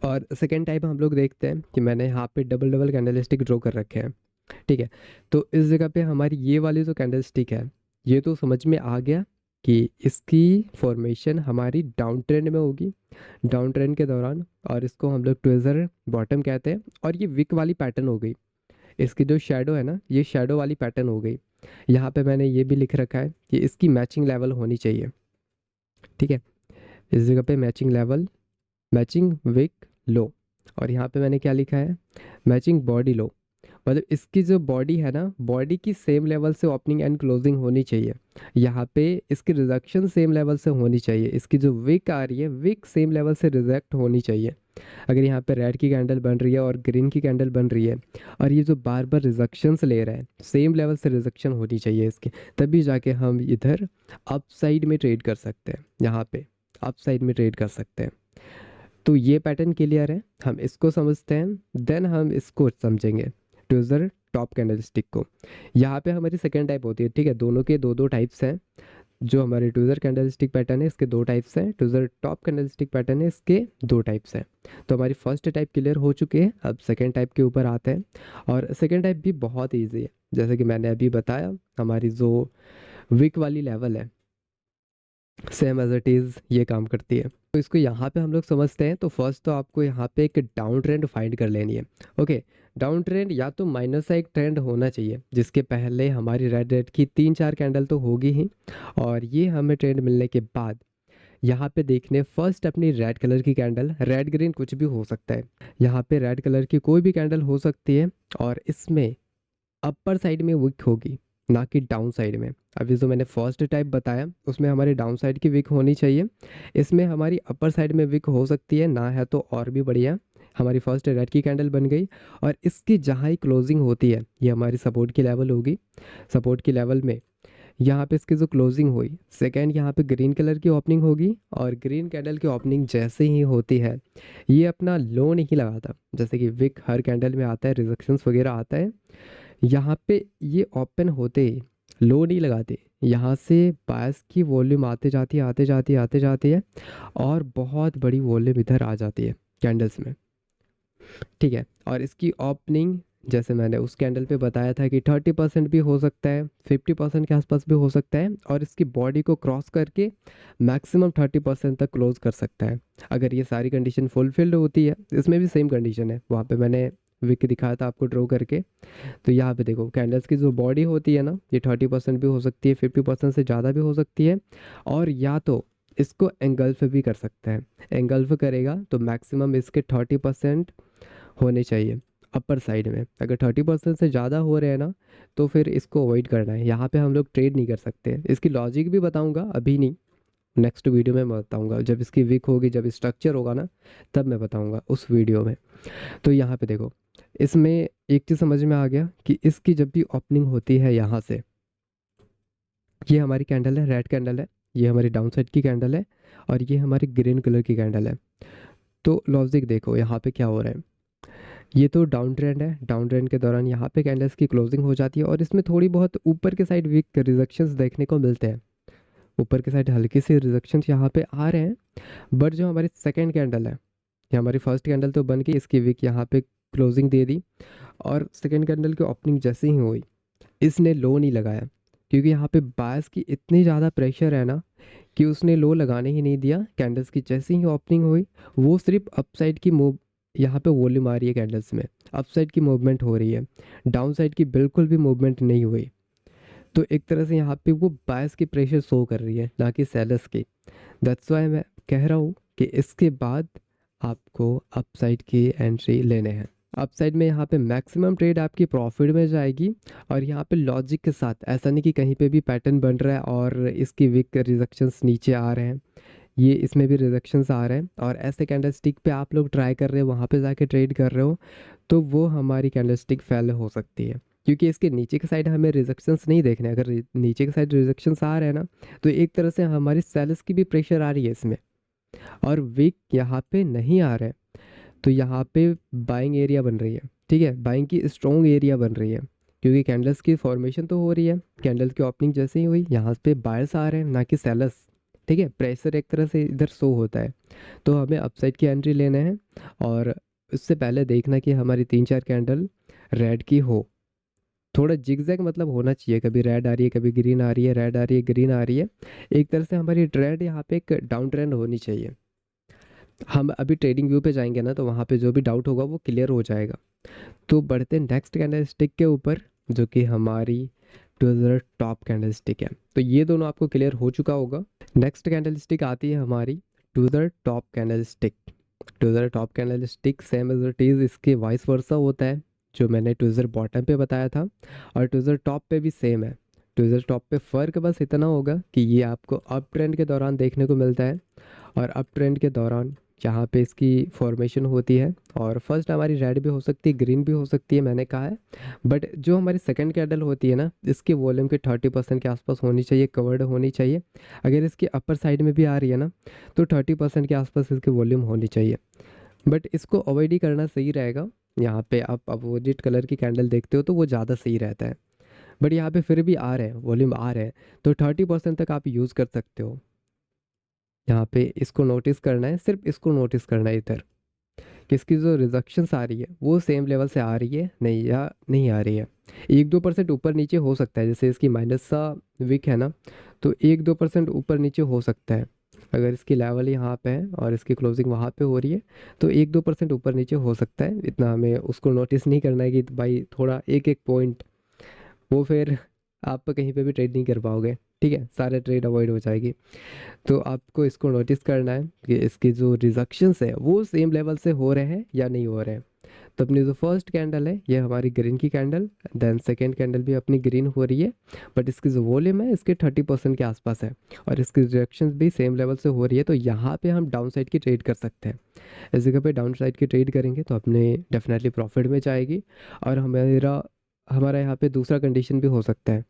और second type हम लोग देखते हैं कि मैंने यहाँ पे डबल डबल कैंडलस्टिक ड्रॉ कर रखे हैं, ठीक है। तो इस जगह पे हमारी ये वाली जो कैंडलस्टिक है, ये तो समझ में आ गया कि इसकी फॉर्मेशन हमारी डाउन ट्रेंड में होगी, डाउन ट्रेंड के दौरान, और इसको हम लोग ट्विज़र बॉटम कहते हैं। और ये विक वाली पैटर्न हो गई, इसकी जो शेडो है ना, ये शेडो वाली पैटर्न हो गई। यहाँ पे मैंने ये भी लिख रखा है कि इसकी मैचिंग लेवल होनी चाहिए, ठीक है। इस जगह पे मैचिंग लेवल, मैचिंग विक लो, और यहाँ पे मैंने क्या लिखा है, मैचिंग बॉडी लो। मतलब इसकी जो बॉडी है ना, बॉडी की सेम लेवल से ओपनिंग एंड क्लोजिंग होनी चाहिए। यहाँ पे इसकी रिजेक्शन सेम लेवल से होनी चाहिए, इसकी जो विक आ रही है, विक सेम लेवल से रिजेक्ट होनी चाहिए। अगर यहाँ पे रेड की कैंडल बन रही है और ग्रीन की कैंडल बन रही है, और ये जो बार बार रिजेक्शंस ले रहा है, सेम लेवल से रिजेक्शन होनी चाहिए इसकी, तभी जाके हम इधर अप साइड में ट्रेड कर सकते हैं, यहाँ पे अप साइड में ट्रेड कर सकते हैं। तो ये पैटर्न क्लियर है, हम इसको समझते हैं, देन हम इसको समझेंगे, ट्विज़र टॉप कैंडलस्टिक को। यहाँ पे हमारी सेकेंड टाइप होती है, ठीक है। दोनों के दो दो टाइप्स हैं। जो हमारे ट्विज़र कैंडलस्टिक पैटर्न है, इसके दो टाइप्स हैं। ट्विज़र टॉप कैंडलस्टिक पैटर्न है, इसके दो टाइप्स हैं। तो हमारी फर्स्ट टाइप क्लियर हो चुकी है, अब सेकेंड टाइप के ऊपर आते हैं। और सेकेंड टाइप भी बहुत ईजी है, जैसे कि मैंने अभी बताया, हमारी जो विक वाली लेवल है, सेम एज इट इज़ ये काम करती है। तो इसको यहाँ पे हम लोग समझते हैं। तो फर्स्ट तो आपको यहाँ पे एक डाउन ट्रेंड फाइंड कर लेनी है, ओके। डाउन ट्रेंड या तो माइनस का एक ट्रेंड होना चाहिए, जिसके पहले हमारी रेड रेड की 3-4 कैंडल तो होगी ही, और ये हमें ट्रेंड मिलने के बाद यहाँ पे देखने फर्स्ट अपनी रेड कलर की कैंडल, रेड ग्रीन कुछ भी हो सकता है, यहाँ पे रेड कलर की कोई भी कैंडल हो सकती है, और इसमें अपर साइड में विक होगी, ना कि डाउन साइड में। अभी जो मैंने फर्स्ट टाइप बताया उसमें हमारी डाउन साइड की विक होनी चाहिए, इसमें हमारी अपर साइड में विक हो सकती है, ना है तो और भी बढ़िया। हमारी फर्स्ट रेड की कैंडल बन गई, और इसकी जहाँ ही क्लोजिंग होती है, ये हमारी सपोर्ट की लेवल होगी। सपोर्ट की लेवल में यहाँ पे इसकी जो क्लोजिंग हुई, सेकेंड यहाँ पे ग्रीन कलर की ओपनिंग होगी, और ग्रीन कैंडल की ओपनिंग जैसे ही होती है, ये अपना लो नहीं लगाता, जैसे कि विक हर कैंडल में आता है, रिजेक्शंस वगैरह आता है, यहाँ पे ये ओपन होते लो नहीं लगाते, यहाँ से बायस की वॉल्यूम आते जाती है, आते जाती है, आते जाती है, और बहुत बड़ी वॉल्यूम इधर आ जाती है कैंडल्स में, ठीक है। और इसकी ओपनिंग, जैसे मैंने उस कैंडल पे बताया था कि 30% भी हो सकता है, 50% के आसपास भी हो सकता है, और इसकी बॉडी को क्रॉस करके मैक्सिमम 30% तक क्लोज कर सकता है, अगर ये सारी कंडीशन फुलफिल्ड होती है। इसमें भी सेम कंडीशन है, वहाँ पे मैंने विक दिखाया था आपको ड्रॉ करके। तो यहाँ पे देखो, कैंडल्स की जो बॉडी होती है ना, ये 30% भी हो सकती है, 50% से ज़्यादा भी हो सकती है, और या तो इसको एंगल्फ भी कर सकता है। एंगल्फ करेगा तो मैक्सिमम इसके 30% होने चाहिए अपर साइड में। अगर 30% से ज़्यादा हो रहे हैं ना, तो फिर इसको अवॉइड करना है, यहाँ पे हम लोग ट्रेड नहीं कर सकते। इसकी लॉजिक भी बताऊँगा, अभी नहीं, नेक्स्ट वीडियो में मैं बताऊँगा, जब इसकी वीक होगी, जब स्ट्रक्चर होगा ना, तब मैं बताऊँगा उस वीडियो में। तो यहाँ पे देखो, इसमें एक चीज़ समझ में आ गया कि इसकी जब भी ओपनिंग होती है यहाँ से, ये हमारी कैंडल है, रेड कैंडल है, ये हमारी डाउन साइड की कैंडल है, और ये हमारी ग्रीन कलर की कैंडल है। तो लॉजिक देखो यहाँ पे क्या हो रहा है, ये तो डाउन ट्रेंड है, डाउन ट्रेंड के दौरान यहाँ पे कैंडल्स की क्लोजिंग हो जाती है, और इसमें थोड़ी बहुत ऊपर के साइड वीक रिजेक्शंस देखने को मिलते हैं, ऊपर के साइड हल्के से रिजेक्शंस यहाँ पे आ रहे हैं। बट जो हमारी सेकंड कैंडल है, ये हमारी फर्स्ट कैंडल तो बन गई, इसकी वीक यहाँ पे क्लोजिंग दे दी, और सेकंड कैंडल की ओपनिंग जैसे ही हुई, इसने लो नहीं लगाया, क्योंकि यहाँ पे बायस की इतनी ज़्यादा प्रेशर है ना, कि उसने लो लगाने ही नहीं दिया। कैंडल्स की जैसे ही ओपनिंग हुई, वो सिर्फ अपसाइड की मूव, यहाँ पे वॉल्यूम आ रही है कैंडल्स में, अपसाइड की मूवमेंट हो रही है, डाउन साइड की बिल्कुल भी मूवमेंट नहीं हुई। तो एक तरह से यहाँ पे वो बायस की प्रेशर शो कर रही है, ना कि सेलर्स की। दैट्स वाई मैं कह रहा हूँ कि इसके बाद आपको अपसाइड की एंट्री लेने हैं। अपसाइड में यहाँ पे मैक्सिमम ट्रेड आपकी प्रॉफिट में जाएगी, और यहाँ पे लॉजिक के साथ, ऐसा नहीं कि कहीं पे भी पैटर्न बन रहा है और इसकी विक रिजेक्शंस नीचे आ रहे हैं, ये इसमें भी रिजेक्शंस आ रहे हैं, और ऐसे कैंडलस्टिक पे आप लोग ट्राई कर रहे हो, वहाँ पे जाके ट्रेड कर रहे हो, तो वो हमारी कैंडलस्टिक फेल हो सकती है, क्योंकि इसके नीचे के साइड हमें रिजेक्शंस नहीं देखने। अगर नीचे के साइड रिजेक्शंस आ रहे हैं ना, तो एक तरह से हमारी सेल्स की भी प्रेशर आ रही है इसमें, और विक यहाँ पे नहीं आ रहा है, तो यहाँ पे बाइंग एरिया बन रही है, ठीक है, बाइंग की स्ट्रॉन्ग एरिया बन रही है, क्योंकि कैंडल्स की फॉर्मेशन तो हो रही है, कैंडल्स की ओपनिंग जैसे ही हुई, यहाँ पे बायर्स आ रहे हैं, ना कि सेलर्स, ठीक है। प्रेशर एक तरह से इधर शो होता है, तो हमें अपसाइड की एंट्री लेना है, और उससे पहले देखना कि हमारी 3-4 कैंडल रेड की हो। थोड़ा जिगजैग मतलब होना चाहिए, कभी रेड आ रही है, कभी ग्रीन आ रही है, रेड आ रही है, ग्रीन आ रही है। एक तरह से हमारी ट्रेंड यहाँ पे एक डाउन ट्रेंड होनी चाहिए। हम अभी ट्रेडिंग व्यू पे जाएंगे ना, तो वहाँ पे जो भी डाउट होगा वो क्लियर हो जाएगा। तो बढ़ते हैं नेक्स्ट कैंडल स्टिक के ऊपर, जो कि हमारी ट्विज़र टॉप कैंडल स्टिक है। तो ये दोनों आपको क्लियर हो चुका होगा। नेक्स्ट कैंडल स्टिक आती है हमारी tweezer top candle stick. Tweezer top candle stick same as it is इसके वाइस वर्सा होता है, जो मैंने ट्विज़र बॉटम पे बताया था, और ट्विज़र टॉप पे भी सेम है। ट्विज़र टॉप पे फ़र्क बस इतना होगा कि ये आपको अप ट्रेंड के दौरान देखने को मिलता है, और अप ट्रेंड के दौरान जहाँ पे इसकी फॉर्मेशन होती है, और फर्स्ट हमारी रेड भी हो सकती है, ग्रीन भी हो सकती है, मैंने कहा है। बट जो हमारी सेकंड कैंडल होती है ना, इसकी वॉल्यूम के 30% के आसपास होनी चाहिए, कवर्ड होनी चाहिए। अगर इसकी अपर साइड में भी आ रही है ना, तो 30% के आसपास इसकी वॉल्यूम होनी चाहिए। बट इसको अवॉइड ही करना सही रहेगा। यहाँ पे आप अपोजिट कलर की कैंडल देखते हो तो वो ज़्यादा सही रहता है। बट यहाँ पे फिर भी आ रहे हैं, वॉल्यूम आ रहे हैं, तो 30% तक आप यूज़ कर सकते हो। यहाँ पे इसको नोटिस करना है, सिर्फ इसको नोटिस करना है इधर, कि इसकी जो रिजक्शंस आ रही है वो सेम लेवल से आ रही है नहीं, या नहीं आ रही है। 1-2% ऊपर नीचे हो सकता है, जैसे इसकी माइनस सा विक है ना, तो 1-2% ऊपर नीचे हो सकता है। अगर इसकी लेवल यहाँ पे है और इसकी क्लोजिंग वहाँ पे हो रही है, तो 1-2% ऊपर नीचे हो सकता है। इतना हमें उसको नोटिस नहीं करना है कि भाई थोड़ा एक एक पॉइंट, वो फिर आप कहीं पे भी ट्रेड नहीं कर पाओगे। ठीक है, सारे ट्रेड अवॉइड हो जाएगी। तो आपको इसको नोटिस करना है कि इसकी जो रिजक्शंस है वो सेम लेवल से हो रहे हैं या नहीं हो रहे हैं। तो अपनी जो फर्स्ट कैंडल है ये हमारी ग्रीन की कैंडल, देन सेकेंड कैंडल भी अपनी ग्रीन हो रही है, बट इसकी जो वॉल्यूम है इसके 30% के आसपास है, और इसकी रिजक्शंस भी सेम लेवल से हो रही है। तो यहाँ पे हम डाउन साइड की ट्रेड कर सकते हैं। इस जगह पे डाउन साइड की ट्रेड करेंगे तो अपने डेफिनेटली प्रॉफिट में जाएगी। और हमारा हमारा यहाँ पे दूसरा कंडीशन भी हो सकता है।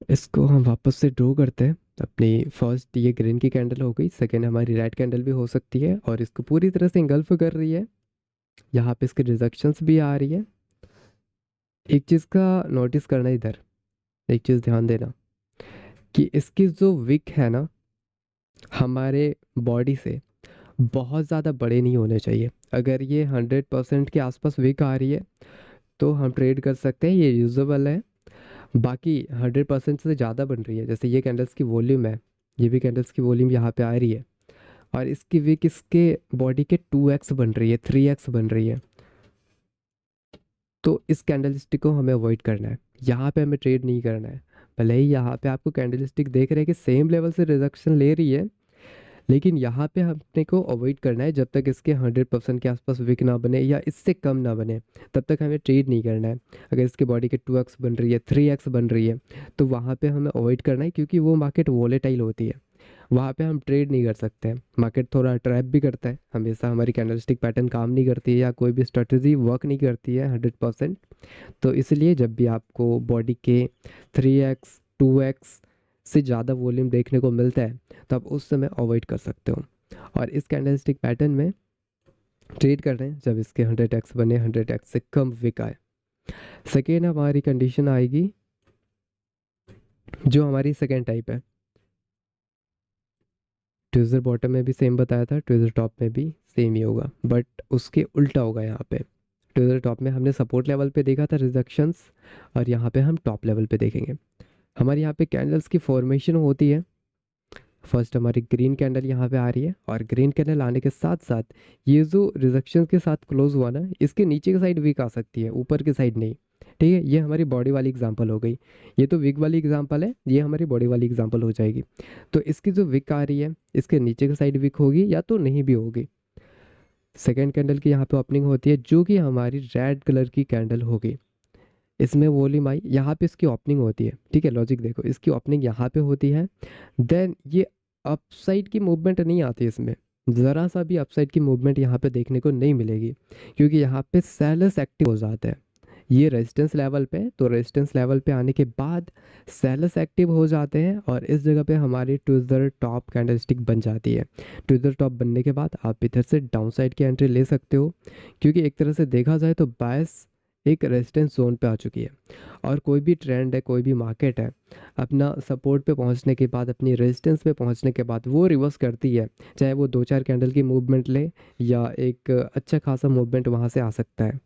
इसको हम वापस से ड्रॉ करते हैं। अपनी फर्स्ट ये ग्रीन की कैंडल हो गई, सेकेंड हमारी रेड कैंडल भी हो सकती है, और इसको पूरी तरह से इंगल्फ कर रही है। यहाँ पे इसकी रिजक्शंस भी आ रही है। एक चीज़ का नोटिस करना इधर, एक चीज़ ध्यान देना, कि इसकी जो विक है ना, हमारे बॉडी से बहुत ज़्यादा बड़े नहीं होने चाहिए। अगर ये 100% के आसपास विक आ रही है तो हम ट्रेड कर सकते हैं, ये यूजेबल है। बाकी 100% से ज़्यादा बन रही है, जैसे ये कैंडल्स की वॉल्यूम है, ये भी कैंडल्स की वॉल्यूम यहाँ पे आ रही है, और इसकी विक इसके बॉडी के 2x बन रही है, 3x बन रही है। तो इस कैंडल स्टिक को हमें अवॉइड करना है, यहाँ पे हमें ट्रेड नहीं करना है। भले ही यहाँ पे आपको कैंडल स्टिक देख रहे हैं कि सेम लेवल से रिडक्शन ले रही है, लेकिन यहाँ पे अपने को अवॉइड करना है। जब तक इसके 100% के आसपास विक ना बने या इससे कम ना बने, तब तक हमें ट्रेड नहीं करना है। अगर इसकी बॉडी के 2x बन रही है, 3x बन रही है, तो वहाँ पे हमें अवॉइड करना है, क्योंकि वो मार्केट वोलेटाइल होती है, वहाँ पे हम ट्रेड नहीं कर सकते हैं। मार्केट थोड़ा ट्रैप भी करता है, हमेशा हमारी कैंडलस्टिक पैटर्न काम नहीं करती है, या कोई भी स्ट्रेटजी वर्क नहीं करती है 100%। तो इसलिए जब भी आपको बॉडी के 3x 2x से ज़्यादा वॉल्यूम देखने को मिलता है, तो आप उस समय अवॉइड कर सकते हो। और इस कैंडलस्टिक पैटर्न में ट्रेड कर रहे हैं जब इसके 100x बने, 100x से कम विक आए। सेकेंड हमारी कंडीशन आएगी, जो हमारी सेकेंड टाइप है। ट्विज़र बॉटम में भी सेम बताया था, ट्विज़र टॉप में भी सेम ही होगा, बट उसके उल्टा होगा यहाँ पे। ट्विज़र टॉप में हमने सपोर्ट लेवल पे देखा था रिजक्शंस, और यहाँ पे हम टॉप लेवल पे देखेंगे। हमारे यहाँ पे कैंडल्स की फॉर्मेशन होती है। फर्स्ट हमारी ग्रीन कैंडल यहाँ पे आ रही है, और ग्रीन कैंडल आने के साथ साथ ये जो रिजक्शन के साथ क्लोज हुआ ना, इसके नीचे की साइड वीक आ सकती है, ऊपर की साइड नहीं। ठीक है, ये हमारी बॉडी वाली एग्जांपल हो गई। ये तो विक वाली एग्जांपल है, ये हमारी बॉडी वाली एग्जांपल हो जाएगी। तो इसकी जो विक आ रही है, इसके नीचे की साइड विक होगी या तो नहीं भी होगी। सेकेंड कैंडल की यहाँ पे ओपनिंग होती है, जो कि हमारी रेड कलर की कैंडल होगी। इसमें वॉल्यूम आई, यहाँ पे इसकी ओपनिंग होती है। ठीक है, लॉजिक देखो, इसकी ओपनिंग यहाँ पे होती है, देन ये अपसाइड की मूवमेंट नहीं आती इसमें, ज़रा सा भी अपसाइड की मूवमेंट यहाँ पे देखने को नहीं मिलेगी, क्योंकि यहाँ पे सेलर्स एक्टिव हो जाते हैं। ये रेजिस्टेंस लेवल पे, तो रेजिस्टेंस लेवल पे आने के बाद सेलर्स एक्टिव हो जाते हैं, और इस जगह पे हमारी ट्विज़र टॉप कैंडलस्टिक बन जाती है। ट्विज़र टॉप बनने के बाद आप इधर से डाउन साइड की एंट्री ले सकते हो, क्योंकि एक तरह से देखा जाए तो बायस एक रेजिस्टेंस जोन पे आ चुकी है। और कोई भी ट्रेंड है, कोई भी मार्केट है, अपना सपोर्ट पे पहुंचने के बाद, अपनी रेजिस्टेंस पे पहुंचने के बाद वो रिवर्स करती है। चाहे वो 2-4 कैंडल की मूवमेंट ले या एक अच्छा खासा मूवमेंट वहाँ से आ सकता है।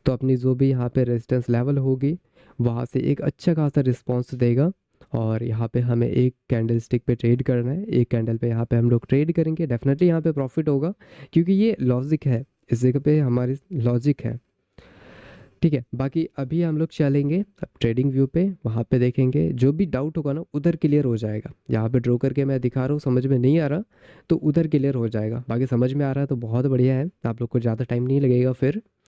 तो अपनी जो भी यहाँ पे रेजिस्टेंस लेवल होगी, वहाँ से एक अच्छा खासा रिस्पॉन्स देगा। और यहाँ पे हमें एक कैंडल स्टिक पे ट्रेड करना है, एक कैंडल पे यहाँ पे हम लोग ट्रेड करेंगे, डेफिनेटली यहाँ पे प्रॉफिट होगा, क्योंकि ये लॉजिक है, इस जगह पे हमारी लॉजिक है। ठीक है, बाकी अभी हम लोग चलेंगे अब ट्रेडिंग व्यू पे, वहाँ पे देखेंगे जो भी डाउट होगा ना उधर क्लियर हो जाएगा। यहाँ पे ड्रॉ करके मैं दिखा रहा हूँ, समझ में नहीं आ रहा तो उधर क्लियर हो जाएगा, बाकी समझ में आ रहा है तो बहुत बढ़िया है, आप लोग को ज़्यादा टाइम नहीं लगेगा फिर।